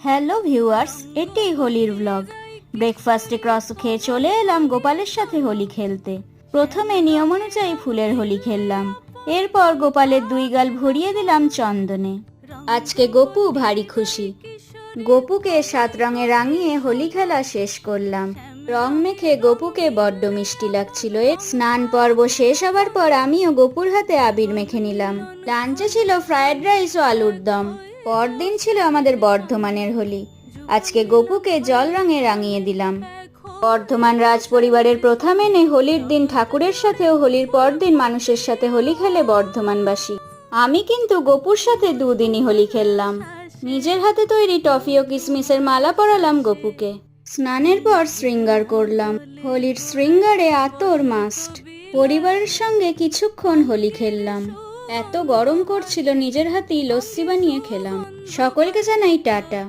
Hello viewers, এটি হোলির blog. ব্রেকফাস্টে ক্রস খেয়ে চলে এলাম গোপালের সাথে হোলি খেলতে। প্রথমে নিয়ম অনুযায়ী ফুলের হোলি খেললাম, এরপর গোপালের দুই গাল ভরিয়ে দিলাম চন্দনে। আজকে গপু ভারী খুশি। গপুকে 7 রঙে রাঙিয়ে হোলি খেলা শেষ করলাম। রং মেখে গপুকে বড্ড মিষ্টি লাগছিল। স্নান পর্ব শেষ হবার পর আমিও গপুর হাতে আবির মেখে নিলাম। লাঞ্চে ছিল ফ্রায়েড রাইস ও আলুর দম। পরদিন ছিল আমাদের বর্ধমানের হোলি। আজকে গপুকে জল রঙে রাঙিয়ে দিলাম। বর্ধমান রাজ পরিবারের প্রথা মেনে হোলির দিন ঠাকুরের সাথেও হোলির পরদিন মানুষের সাথে হোলি খেলে বর্ধমানবাসী। আমি কিন্তু গপুর সাথে দুদিনই হোলি খেললাম। নিজের হাতে তৈরি টফি ও কিসমিসের মালা পরালাম গপুকে। স্নানের পর শৃঙ্গার করলাম। হোলির শৃঙ্গারে আতর মাস্ট। পরিবারের সঙ্গে কিছুক্ষণ হোলি খেললাম। এত গরম করছিল, নিজের হাতেই লস্যি বানিয়ে খেলাম। সকলকে জানাই টাটা।